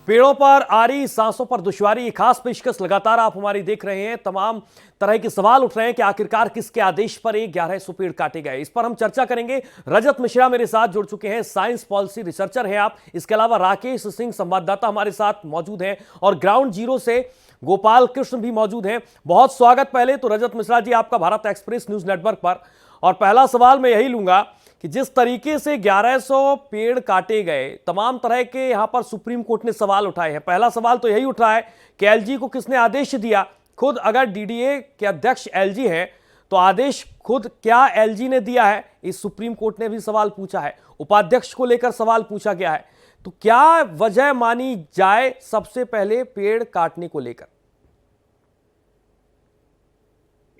पेड़ों पर आ रही सांसों पर दुश्वारी, खास पेशकश लगातार आप हमारी देख रहे हैं। तमाम तरह के सवाल उठ रहे हैं कि आखिरकार किसके आदेश पर 1100 पेड़ काटे गए। इस पर हम चर्चा करेंगे। रजत मिश्रा मेरे साथ जुड़ चुके हैं, साइंस पॉलिसी रिसर्चर हैं आप। इसके अलावा राकेश सिंह संवाददाता हमारे साथ मौजूद हैं और ग्राउंड जीरो से गोपाल कृष्ण भी मौजूद हैं। बहुत स्वागत पहले तो रजत मिश्रा जी आपका भारत एक्सप्रेस न्यूज नेटवर्क पर। और पहला सवाल मैं यही लूंगा कि जिस तरीके से 1100 पेड़ काटे गए, तमाम तरह के यहां पर सुप्रीम कोर्ट ने सवाल उठाए हैं। पहला सवाल तो यही उठा है कि एलजी को किसने आदेश दिया। खुद अगर डीडीए के अध्यक्ष एलजी हैं तो आदेश खुद क्या एलजी ने दिया है, इस सुप्रीम कोर्ट ने भी सवाल पूछा है। उपाध्यक्ष को लेकर सवाल पूछा गया है। तो क्या वजह मानी जाए सबसे पहले पेड़ काटने को लेकर?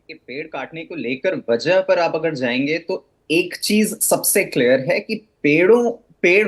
पेड़ काटने को लेकर वजह पर आप अगर जाएंगे तो एक चीज सबसे क्लियर है कि पेड़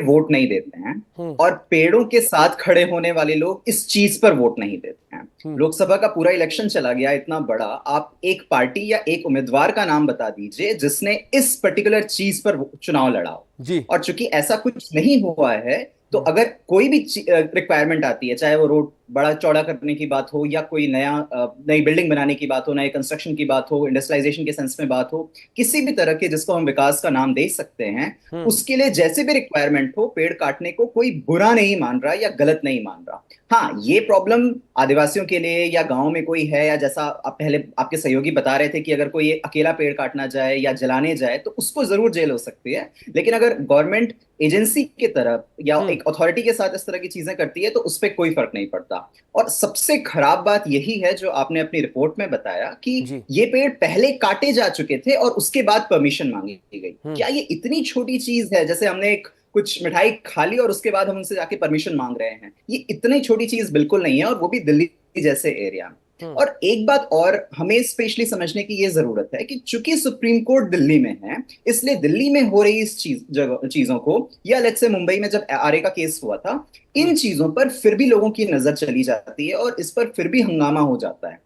वोट नहीं देते हैं और पेड़ों के साथ खड़े होने वाले लोग इस चीज पर वोट नहीं देते हैं। लोकसभा का पूरा इलेक्शन चला गया इतना बड़ा, आप एक पार्टी या एक उम्मीदवार का नाम बता दीजिए जिसने इस पर्टिकुलर चीज पर चुनाव लड़ा हो जी। और चूंकि ऐसा कुछ नहीं हुआ है तो अगर कोई भी रिक्वायरमेंट आती है, चाहे वो रोड बड़ा चौड़ा करने की बात हो या कोई नई बिल्डिंग बनाने की बात हो, नए कंस्ट्रक्शन की बात हो, इंडस्ट्रियलाइजेशन के सेंस में बात हो, किसी भी तरह के जिसको हम विकास का नाम दे सकते हैं, उसके लिए जैसे भी रिक्वायरमेंट हो, पेड़ काटने को कोई बुरा नहीं मान रहा या गलत नहीं मान रहा। हाँ, ये प्रॉब्लम आदिवासियों के लिए या गांव में कोई है, या जैसा आप पहले आपके सहयोगी बता रहे थे कि अगर कोई अकेला पेड़ काटना जाए या जलाने जाए तो उसको जरूर जेल हो सकती है, लेकिन अगर गवर्नमेंट एजेंसी की तरफ या एक अथॉरिटी के साथ इस तरह की चीजें करती है तो उस पर कोई फर्क नहीं पड़ता। और सबसे खराब बात यही है जो आपने अपनी रिपोर्ट में बताया कि ये पेड़ पहले काटे जा चुके थे और उसके बाद परमिशन मांगी गई। क्या ये इतनी छोटी चीज है, जैसे हमने एक कुछ मिठाई खा ली और उसके बाद हम उनसे जाके परमिशन मांग रहे हैं? ये इतनी छोटी चीज बिल्कुल नहीं है, और वो भी दिल्ली जैसे एरिया में। और एक बात और हमें स्पेशली समझने की ये जरूरत है कि चूंकि सुप्रीम कोर्ट दिल्ली में है, इसलिए दिल्ली में हो रही इस चीजों को, या लेट्स से मुंबई में जब आरए का केस हुआ था, इन चीजों पर फिर भी लोगों की नजर चली जाती है और इस पर फिर भी हंगामा हो जाता है।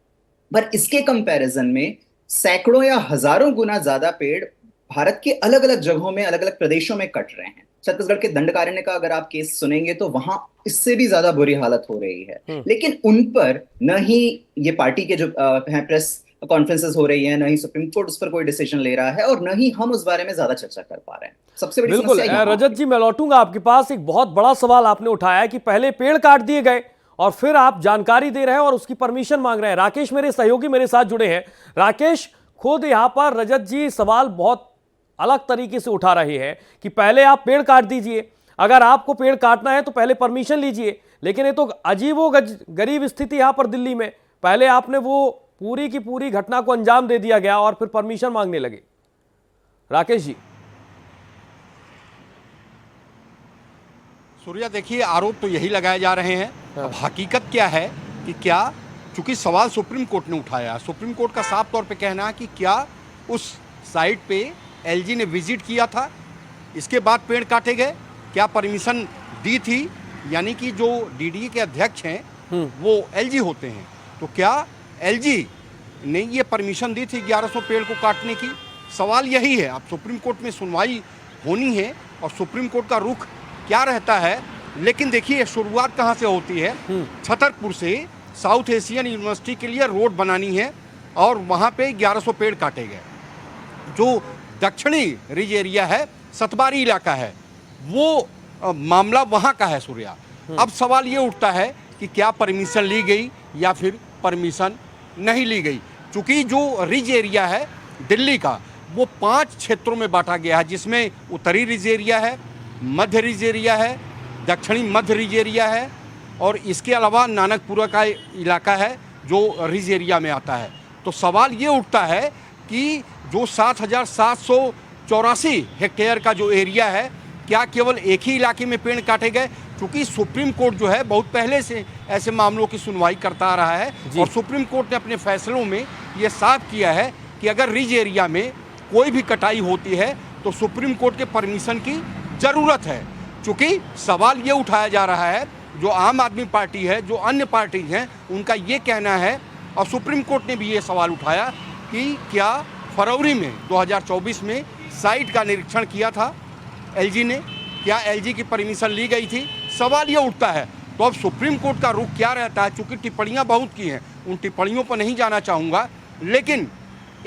पर इसके कंपैरिजन में सैकड़ों या हजारों गुना ज्यादा पेड़ भारत के अलग अलग जगहों में, अलग अलग प्रदेशों में कट रहे हैं। छत्तीसगढ़ के दंडकारण्य का अगर आप केस सुनेंगे तो वहां इससे भी ज्यादा बुरी हालत हो रही है, लेकिन उन पर न ही ये पार्टी के जो प्रेस कॉन्फ्रेंसेस हो रही है, न ही सुप्रीम कोर्ट उस पर कोई डिसीजन ले रहा है, और न ही हम उस बारे में ज्यादा चर्चा कर पा रहे हैं। सबसे बड़ी बिल्कुल समस्या रजत जी, मैं लौटूंगा आपके पास। एक बहुत बड़ा सवाल आपने उठाया कि पहले पेड़ काट दिए गए और फिर आप जानकारी दे रहे हैं और उसकी परमिशन मांग रहे हैं। राकेश मेरे सहयोगी मेरे साथ जुड़े हैं। राकेश, खुद यहां पर रजत जी सवाल बहुत अलग तरीके से उठा रहे हैं कि पहले आप पेड़ काट दीजिए, अगर आपको पेड़ काटना है तो पहले परमिशन लीजिए। लेकिन ये तो अजीबो-गरीब स्थिति यहां पर दिल्ली में, पहले आपने वो पूरी की पूरी घटना को अंजाम दे दिया गया और फिर परमिशन मांगने लगे। राकेश जी। सूर्या, देखिए, आरोप तो यही लगाए जा रहे हैं। अब हकीकत क्या है कि क्या, चूंकि सवाल सुप्रीम कोर्ट ने उठाया, सुप्रीम कोर्ट का साफ तौर पे कहना है कि क्या उस साइट पे एलजी ने विजिट किया था, इसके बाद पेड़ काटे गए, क्या परमिशन दी थी, यानी कि जो डीडीए के अध्यक्ष हैं वो एलजी होते हैं, तो क्या एलजी ने ये परमिशन दी थी 1100 पेड़ को काटने की? सवाल यही है। अब सुप्रीम कोर्ट में सुनवाई होनी है और सुप्रीम कोर्ट का रुख क्या रहता है। लेकिन देखिए, शुरुआत कहाँ से होती है। छतरपुर से साउथ एशियन यूनिवर्सिटी के लिए रोड बनानी है और वहाँ पे 1100 पेड़ काटे गए। जो दक्षिणी रिज एरिया है, सतबारी इलाका है, वो मामला वहाँ का है सूर्या। अब सवाल ये उठता है कि क्या परमिशन ली गई या फिर परमिशन नहीं ली गई। चूँकि जो रिज एरिया है दिल्ली का, वो 5 क्षेत्रों में बांटा गया है, जिसमें उत्तरी रिज एरिया है, मध्य रिज एरिया है, दक्षिणी मध्य रिज एरिया है, और इसके अलावा नानकपुरा का इलाका है जो रिज एरिया में आता है। तो सवाल ये उठता है कि जो 7,784 हेक्टेयर का जो एरिया है, क्या केवल एक ही इलाके में पेड़ काटे गए? क्योंकि सुप्रीम कोर्ट जो है बहुत पहले से ऐसे मामलों की सुनवाई करता आ रहा है और सुप्रीम कोर्ट ने अपने फैसलों में ये साफ किया है कि अगर रिज एरिया में कोई भी कटाई होती है तो सुप्रीम कोर्ट के परमिशन की ज़रूरत है। चूँकि सवाल ये उठाया जा रहा है, जो आम आदमी पार्टी है, जो अन्य पार्टीज हैं, उनका ये कहना है, और सुप्रीम कोर्ट ने भी ये सवाल उठाया कि क्या फरवरी में 2024 में साइट का निरीक्षण किया था एलजी ने, क्या एलजी की परमिशन ली गई थी? सवाल ये उठता है। तो अब सुप्रीम कोर्ट का रुख क्या रहता है, चूंकि टिप्पणियां बहुत की हैं, उन टिप्पणियों पर नहीं जाना चाहूँगा, लेकिन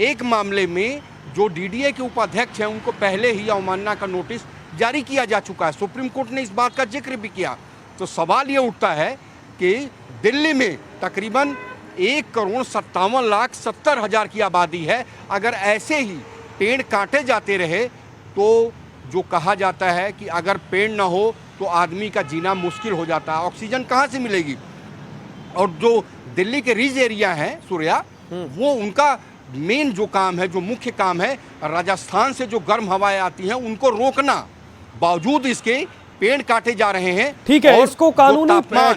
एक मामले में जो डीडीए के उपाध्यक्ष हैं उनको पहले ही अवमानना का नोटिस जारी किया जा चुका है। सुप्रीम कोर्ट ने इस बात का जिक्र भी किया। तो सवाल ये उठता है कि दिल्ली में तकरीबन 1,57,70,000 की आबादी है। अगर ऐसे ही पेड़ काटे जाते रहे तो जो कहा जाता है कि अगर पेड़ ना हो तो आदमी का जीना मुश्किल हो जाता है, ऑक्सीजन कहाँ से मिलेगी। और जो दिल्ली के रिज एरिया हैं सूर्या, वो उनका मेन जो काम है, जो मुख्य काम है, राजस्थान से जो गर्म हवाएं आती हैं उनको रोकना, बावजूद इसके पेड़ काटे जा रहे हैं। ठीक है, और इसको जो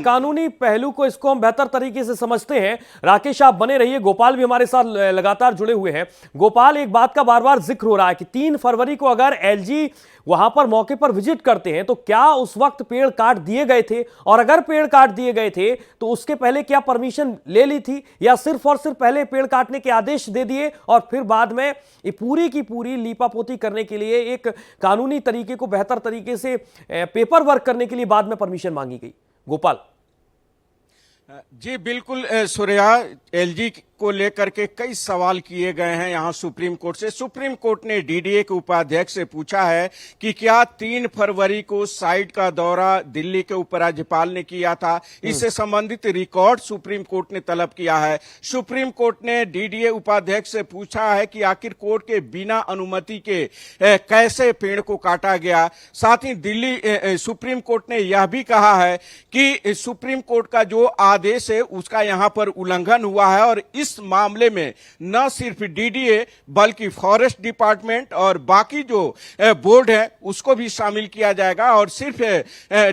कानूनी पहलू को इसको हम बेहतर तरीके से समझते हैं। राकेश आप बने रहिए, गोपाल भी हमारे साथ लगातार जुड़े हुए हैं। गोपाल, एक बात का बार बार जिक्र हो रहा है कि 3 फरवरी को अगर एलजी वहां पर मौके पर विजिट करते हैं तो क्या उस वक्त पेड़ काट दिए गए थे, और अगर पेड़ काट दिए गए थे तो उसके पहले क्या परमिशन ले ली थी, या सिर्फ और सिर्फ पहले पेड़ काटने के आदेश दे दिए और फिर बाद में ये पूरी की पूरी लीपापोती करने के लिए, एक कानूनी तरीके को बेहतर तरीके से पेपर वर्क करने के लिए बाद में परमिशन मांगी गई? गोपाल जी बिल्कुल सूर्या, एलजी को लेकर के कई सवाल किए गए हैं यहाँ सुप्रीम कोर्ट से। सुप्रीम कोर्ट ने डीडीए के उपाध्यक्ष से पूछा है कि क्या 3 फरवरी को साइट का दौरा दिल्ली के उपराज्यपाल ने किया था, इससे संबंधित रिकॉर्ड सुप्रीम कोर्ट ने तलब किया है। सुप्रीम कोर्ट ने डीडीए उपाध्यक्ष से पूछा है कि आखिर कोर्ट के बिना अनुमति के कैसे पेड़ को काटा गया। साथ ही दिल्ली सुप्रीम कोर्ट ने यह भी कहा है कि सुप्रीम कोर्ट का जो आदेश है उसका यहाँ पर उल्लंघन हुआ है, और इस मामले में न सिर्फ डीडीए बल्कि फॉरेस्ट डिपार्टमेंट और बाकी जो बोर्ड है उसको भी शामिल किया जाएगा। और सिर्फ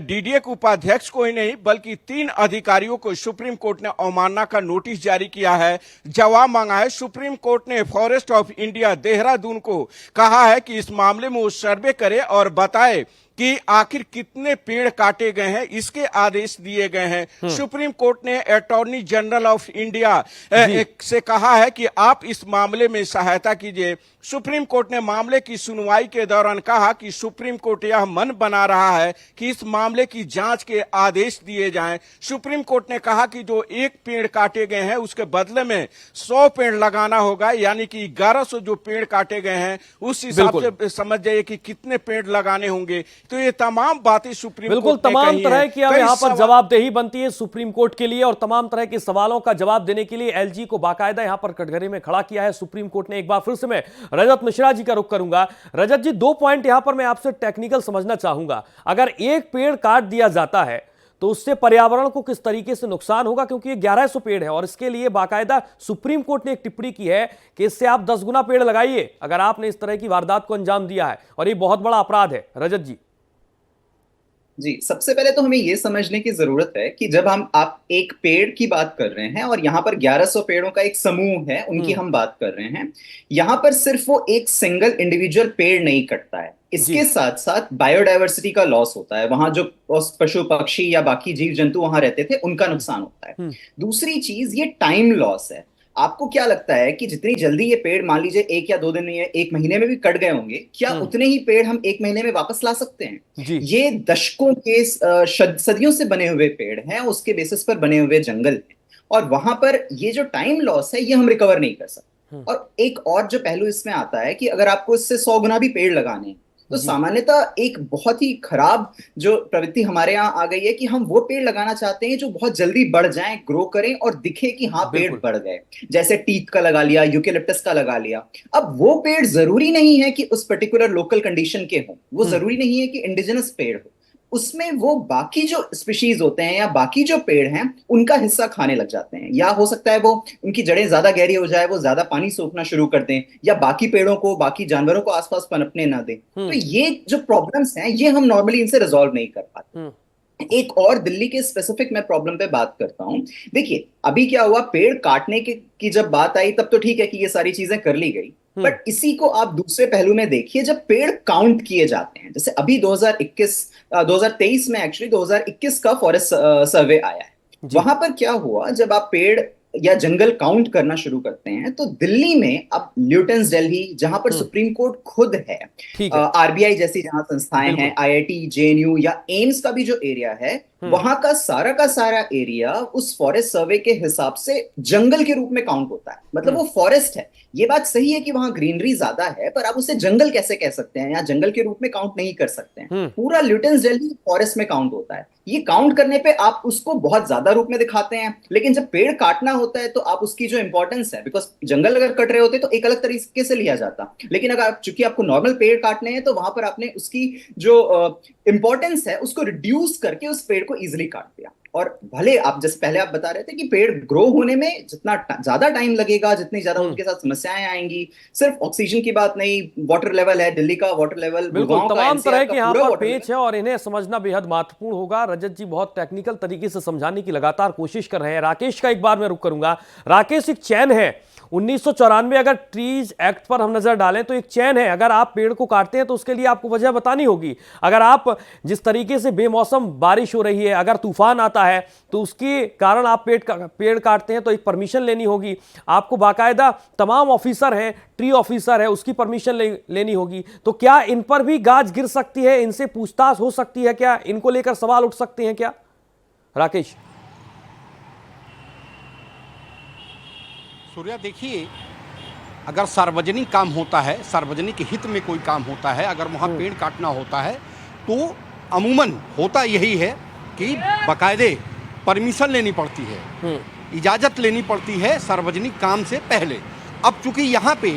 डीडीए के उपाध्यक्ष को ही नहीं बल्कि 3 अधिकारियों को सुप्रीम कोर्ट ने अवमानना का नोटिस जारी किया है, जवाब मांगा है। सुप्रीम कोर्ट ने फॉरेस्ट ऑफ इंडिया देहरादून को कहा है कि इस मामले में वो सर्वे करे और बताए कि आखिर कितने पेड़ काटे गए हैं, इसके आदेश दिए गए हैं। सुप्रीम कोर्ट ने अटॉर्नी जनरल ऑफ इंडिया से कहा है कि आप इस मामले में सहायता कीजिए। सुप्रीम कोर्ट ने मामले की सुनवाई के दौरान कहा कि सुप्रीम कोर्ट यह मन बना रहा है कि इस मामले की जांच के आदेश दिए जाएं। सुप्रीम कोर्ट ने कहा कि जो 1 पेड़ काटे गए हैं उसके बदले में 100 पेड़ लगाना होगा, यानी कि 1100 जो पेड़ काटे गए हैं उस हिसाब से समझ जाइए कि कितने पेड़ लगाने होंगे। तो ये तमाम बातें सुप्रीम बिल्कुल तमाम तरह की अब यहां पर जवाबदेही बनती है सुप्रीम कोर्ट के लिए, और तमाम तरह के सवालों का जवाब देने के लिए एलजी को बाकायदा यहां पर कटघरे में खड़ा किया है सुप्रीम कोर्ट ने। एक बार फिर से मैं रजत मिश्रा जी का रुख करूंगा। रजत जी, 2 पॉइंट यहां पर मैं आपसे टेक्निकल समझना चाहूंगा। अगर 1 पेड़ काट दिया जाता है तो उससे पर्यावरण को किस तरीके से नुकसान होगा, क्योंकि ये 1100 पेड़ है और इसके लिए बाकायदा सुप्रीम कोर्ट ने एक टिप्पणी की है कि इससे आप 10 गुना पेड़ लगाइए अगर आपने इस तरह की वारदात को अंजाम दिया है, और ये बहुत बड़ा अपराध है। रजत जी जी, सबसे पहले तो हमें ये समझने की जरूरत है कि जब आप एक पेड़ की बात कर रहे हैं और यहाँ पर 1100 पेड़ों का एक समूह है उनकी हम बात कर रहे हैं, यहाँ पर सिर्फ वो एक सिंगल इंडिविजुअल पेड़ नहीं कटता है, इसके साथ साथ बायोडायवर्सिटी का लॉस होता है। वहां जो पशु पक्षी या बाकी जीव जंतु वहां रहते थे उनका नुकसान होता है। दूसरी चीज ये टाइम लॉस है। आपको क्या लगता है कि जितनी जल्दी ये पेड़ मान लीजिए 1 या 2 दिन में या 1 महीने में भी कट गए होंगे, क्या उतने ही पेड़ हम 1 महीने में वापस ला सकते हैं? ये दशकों के सदियों से बने हुए पेड़ हैं, उसके बेसिस पर बने हुए जंगल हैं, और वहां पर ये जो टाइम लॉस है ये हम रिकवर नहीं कर सकते। और एक और जो पहलू इसमें आता है कि अगर आपको इससे 100 गुना भी पेड़ लगाने हैं तो सामान्यतः एक बहुत ही खराब जो प्रवृत्ति हमारे यहाँ आ गई है कि हम वो पेड़ लगाना चाहते हैं जो बहुत जल्दी बढ़ जाएं, ग्रो करें और दिखे कि हाँ पेड़ बढ़ गए। जैसे टीक का लगा लिया, यूकेलिप्टस का लगा लिया। अब वो पेड़ जरूरी नहीं है कि उस पर्टिकुलर लोकल कंडीशन के हों, वो जरूरी नहीं है कि इंडिजिनस पेड़ हो, उसमें वो बाकी जो स्पीशीज होते हैं या बाकी जो पेड़ हैं उनका हिस्सा खाने लग जाते हैं, या हो सकता है वो उनकी जड़ें ज्यादा गहरी हो जाए, वो ज्यादा पानी सोखना शुरू कर दें, या बाकी पेड़ों को, बाकी जानवरों को आसपास पनपने ना दें। तो ये जो प्रॉब्लम्स हैं ये हम नॉर्मली इनसे रिजॉल्व नहीं कर पाते। एक और दिल्ली के स्पेसिफिक मैं प्रॉब्लम पे बात करता हूं। देखिए अभी क्या हुआ, पेड़ काटने की जब बात आई तब तो ठीक है कि ये सारी चीजें कर ली गई, बट इसी को आप दूसरे पहलू में देखिए, जब पेड़ काउंट किए जाते हैं, जैसे अभी 2023 में एक्चुअली 2021 का फॉरेस्ट सर्वे आया है, वहां पर क्या हुआ, जब आप पेड़ या जंगल काउंट करना शुरू करते हैं तो दिल्ली में अब ल्यूटेंस दिल्ली, जहां पर सुप्रीम कोर्ट खुद है, आरबीआई जैसी जहां संस्थाएं हैं, आईआईटी, जेएनयू या एम्स का भी जो एरिया है, वहां का सारा एरिया उस फॉरेस्ट सर्वे के हिसाब से जंगल के रूप में काउंट होता है। मतलब वो फॉरेस्ट है। ये बात सही है कि वहां ग्रीनरी ज्यादा है, पर आप उसे जंगल कैसे कह सकते हैं, या जंगल के रूप में काउंट नहीं कर सकते हैं। पूरा ल्यूटेंस दिल्ली फॉरेस्ट में काउंट होता है। ये काउंट करने पे आप उसको बहुत ज्यादा रूप में दिखाते हैं, लेकिन जब पेड़ काटना होता है तो आप उसकी जो इंपॉर्टेंस है, बिकॉज जंगल अगर कट रहे होते तो एक अलग तरीके से लिया जाता, लेकिन अगर चूंकि आपको नॉर्मल पेड़ काटने हैं तो वहां पर आपने उसकी जो इंपॉर्टेंस है उसको रिड्यूस करके उस पेड़ को इजिली काट दिया। और भले आप जैसे पहले आप बता रहे थे कि पेड़ ग्रो होने में जितना ज्यादा टाइम लगेगा, जितनी ज्यादा उनके साथ समस्याएं आएंगी, सिर्फ ऑक्सीजन की बात नहीं, वाटर लेवल है, दिल्ली का वाटर लेवल, बिल्कुल तमाम तरह के यहाँ पर पेच है और इन्हें समझना बेहद महत्वपूर्ण होगा। रजत जी बहुत टेक्निकल तरीके से समझाने की लगातार कोशिश कर रहे हैं। राकेश का एक बार मैं रुक करूंगा। राकेश, एक चैन है 1994, अगर ट्रीज एक्ट पर हम नजर डालें तो एक चैन है। अगर आप पेड़ को काटते हैं तो उसके लिए आपको वजह बतानी होगी। अगर आप जिस तरीके से बेमौसम बारिश हो रही है, अगर तूफान आता है तो उसके कारण आप पेड़ काटते हैं तो एक परमिशन लेनी होगी आपको। बाकायदा तमाम ऑफिसर हैं, ट्री ऑफिसर है, उसकी परमिशन लेनी होगी। तो क्या इन पर भी गाज गिर सकती है? इनसे पूछताछ हो सकती है क्या? इनको लेकर सवाल उठ सकते हैं क्या? राकेश। सूर्या, देखिए, अगर सार्वजनिक काम होता है, सार्वजनिक हित में कोई काम होता है, अगर वहाँ पेड़ काटना होता है तो अमूमन होता यही है कि बाकायदे परमिशन लेनी पड़ती है, इजाज़त लेनी पड़ती है सार्वजनिक काम से पहले। अब चूंकि यहाँ पे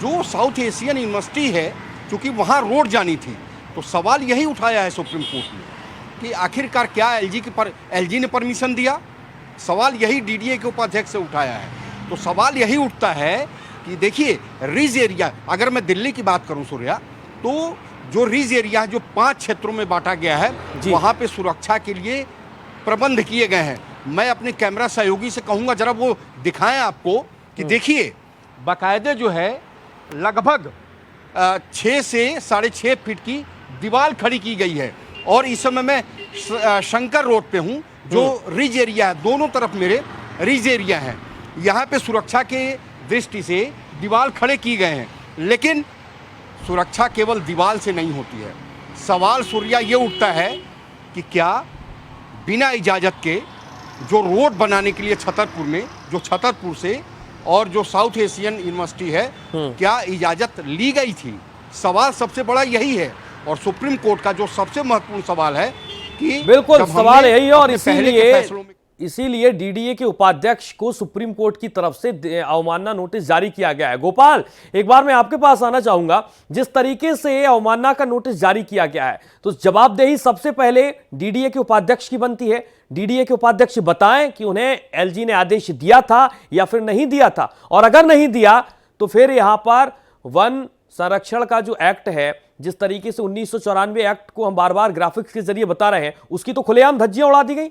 जो साउथ एशियन यूनिवर्सिटी है, चूंकि वहाँ रोड जानी थी, तो सवाल यही उठाया है सुप्रीम कोर्ट ने कि आखिरकार क्या एलजी ने परमिशन दिया। सवाल यही डीडीए के उपाध्यक्ष से उठाया है। तो सवाल यही उठता है कि देखिए, रिज एरिया, अगर मैं दिल्ली की बात करूं सूर्या, तो जो रिज एरिया जो 5 क्षेत्रों में बांटा गया है, वहां पे सुरक्षा के लिए प्रबंध किए गए हैं। मैं अपने कैमरा सहयोगी से कहूंगा जरा वो दिखाएं आपको कि देखिए, बाकायदे जो है लगभग 6 से 6.5 फीट की दीवार खड़ी की गई है। और इस समय मैं शंकर रोड पे हूं, जो रिज एरिया है, दोनों तरफ मेरे रिज एरिया है। यहाँ पे सुरक्षा के दृष्टि से दीवार खड़े की गए हैं, लेकिन सुरक्षा केवल दीवार से नहीं होती है। सवाल सूर्या ये उठता है कि क्या बिना इजाज़त के जो रोड बनाने के लिए छतरपुर में, जो छतरपुर से और जो साउथ एशियन यूनिवर्सिटी है, क्या इजाज़त ली गई थी? सवाल सबसे बड़ा यही है। और सुप्रीम कोर्ट का जो सबसे महत्वपूर्ण सवाल है कि बिल्कुल सवाल यही है, और इसीलिए डीडीए के उपाध्यक्ष को सुप्रीम कोर्ट की तरफ से अवमानना नोटिस जारी किया गया है। गोपाल, एक बार मैं आपके पास आना चाहूंगा। जिस तरीके से अवमानना का नोटिस जारी किया गया है, तो जवाबदेही सबसे पहले डीडीए के उपाध्यक्ष की बनती है। डीडीए के उपाध्यक्ष बताएं कि उन्हें एलजी ने आदेश दिया था या फिर नहीं दिया था, और अगर नहीं दिया तो फिर यहां पर वन संरक्षण का जो एक्ट है, जिस तरीके से 1994 एक्ट को हम बार बार ग्राफिक्स के जरिए बता रहे हैं, उसकी तो खुलेआम धज्जियां उड़ा दी गई।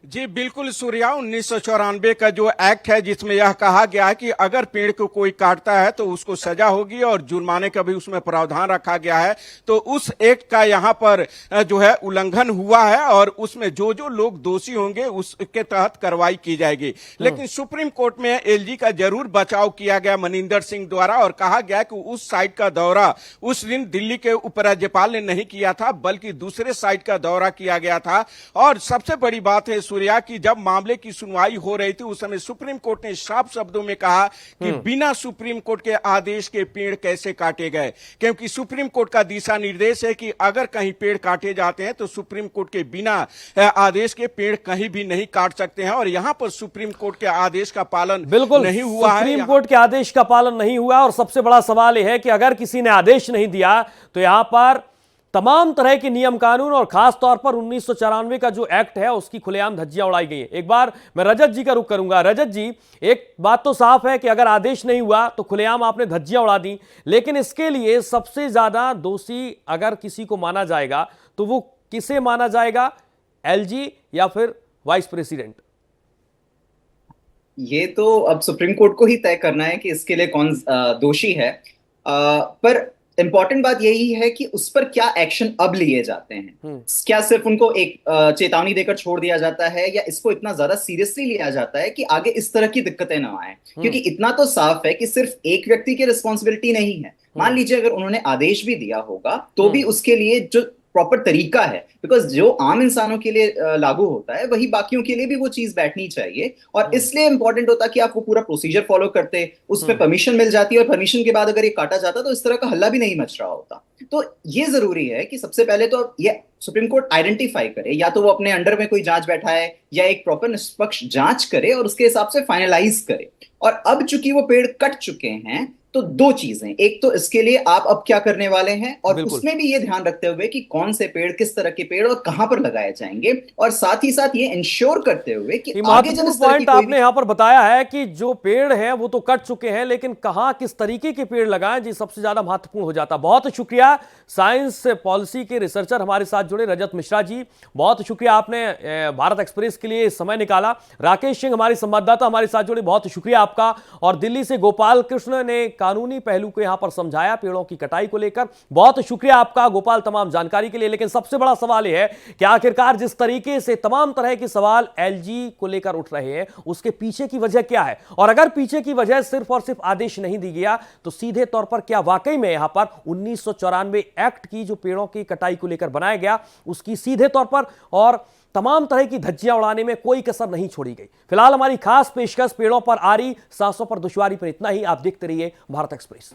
जी बिल्कुल सूर्या, 1994 का जो एक्ट है जिसमें यह कहा गया है कि अगर पेड़ को कोई काटता है तो उसको सजा होगी और जुर्माने का भी उसमें प्रावधान रखा गया है। तो उस एक्ट का यहाँ पर जो है उल्लंघन हुआ है और उसमें जो जो लोग दोषी होंगे उसके तहत कार्रवाई की जाएगी। लेकिन सुप्रीम कोर्ट में एलजी का जरूर बचाव किया गया मनिंदर सिंह द्वारा, और कहा गया कि उस साइट का दौरा उस दिन दिल्ली के उपराज्यपाल ने नहीं किया था, बल्कि दूसरे साइट का दौरा किया गया था। और सबसे बड़ी बात है सूर्या की जब मामले की सुनवाई हो रही थी, उस समय सुप्रीम कोर्ट ने साफ शब्दों में कहा कि बिना सुप्रीम कोर्ट के आदेश के पेड़ कैसे काटे गए, क्योंकि सुप्रीम कोर्ट का दिशा निर्देश है कि अगर कहीं पेड़ काटे जाते हैं तो सुप्रीम कोर्ट के बिना आदेश के पेड़ कहीं भी नहीं काट सकते हैं। और यहां पर सुप्रीम कोर्ट के आदेश का पालन बिल्कुल नहीं हुआ है। सुप्रीम कोर्ट के आदेश का पालन नहीं हुआ, और सबसे बड़ा सवाल यह है कि अगर किसी ने आदेश नहीं दिया तो यहां पर तमाम तरह के नियम कानून और खास तौर पर 1994 का जो एक्ट है उसकी खुलेआम धज्जियां उड़ाई गई है। एक बार मैं रजत जी का रुख करूंगा। रजत जी, एक बात तो साफ है कि अगर आदेश नहीं हुआ तो खुलेआम आपने धज्जियां उड़ा दी, लेकिन इसके लिए सबसे ज्यादा दोषी अगर किसी को माना जाएगा तो वो किसे माना जाएगा, एलजी या फिर वाइस प्रेसिडेंट? ये तो अब सुप्रीम कोर्ट को ही तय करना है कि इसके लिए कौन दोषी है। पर इंपॉर्टेंट बात यही है कि उस पर क्या एक्शन अब लिए जाते हैं। क्या सिर्फ उनको एक चेतावनी देकर छोड़ दिया जाता है, या इसको इतना ज्यादा सीरियसली लिया जाता है कि आगे इस तरह की दिक्कतें ना आए? क्योंकि इतना तो साफ है कि सिर्फ एक व्यक्ति की रिस्पॉन्सिबिलिटी नहीं है। मान लीजिए अगर उन्होंने आदेश भी दिया होगा तो भी उसके लिए जो प्रॉपर तरीका है, बिकॉज जो आम इंसानों के लिए लागू होता है वही बाकियों के लिए भी वो चीज बैठनी चाहिए। और इसलिए इंपॉर्टेंट होता है कि आप वो पूरा प्रोसीजर फॉलो करते, उस पर परमिशन मिल जाती है, और परमिशन के बाद अगर ये काटा जाता तो इस तरह का हल्ला भी नहीं मच रहा होता। तो ये जरूरी है कि सबसे पहले तो ये सुप्रीम कोर्ट आइडेंटिफाई करे, या तो वो अपने अंडर में कोई जांच बैठाए या एक प्रॉपर निष्पक्ष जांच करे और उसके हिसाब से फाइनलाइज करे। और अब चूंकि वो पेड़ कट चुके हैं तो दो चीजें, एक तो इसके लिए आप अब क्या करने वाले हैं, और बिल्कुल। उसमें भी ये ध्यान रखते हुए कि कौन से पेड़, किस तरह के पेड़ और कहां पर लगाए जाएंगे, और साथ ही साथ ये इंश्योर करते हुए कि ये आगे जब महत्वपूर्ण इस तरह की पॉइंट कोई आपने यहां पर बताया है कि जो पेड़ हैं वो तो कट चुके हैं, लेकिन कहां किस तरीके के पेड़ लगाएं जी सबसे ज्यादा महत्वपूर्ण हो जाता। बहुत शुक्रिया साइंस पॉलिसी के रिसर्चर हमारे साथ जुड़े रजत मिश्रा जी, बहुत शुक्रिया आपने भारत एक्सप्रेस के लिए समय निकाला। राकेश सिंह हमारे संवाददाता हमारे साथ जुड़े, बहुत शुक्रिया आपका। और दिल्ली से गोपाल कृष्ण ने कानूनी पहलू को यहां पर समझाया पेड़ों की कटाई को लेकर, बहुत शुक्रिया आपका गोपाल तमाम जानकारी के लिए। लेकिन सबसे बड़ा सवाल यह है कि आखिरकार जिस तरीके से तमाम तरह के सवाल एलजी को लेकर उठ रहे हैं उसके पीछे की वजह क्या है, और अगर पीछे की वजह सिर्फ और सिर्फ आदेश नहीं दी गया तो सीधे तौर पर क्या वाकई में यहां पर 1994 एक्ट की जो पेड़ों की कटाई को लेकर बनाया गया उसकी सीधे तौर पर और तमाम तरह की धज्जियां उड़ाने में कोई कसर नहीं छोड़ी गई। फिलहाल हमारी खास पेशकश पेड़ों पर आ रही सांसों पर दुश्वारी पर इतना ही। आप देखते रहिए भारत एक्सप्रेस।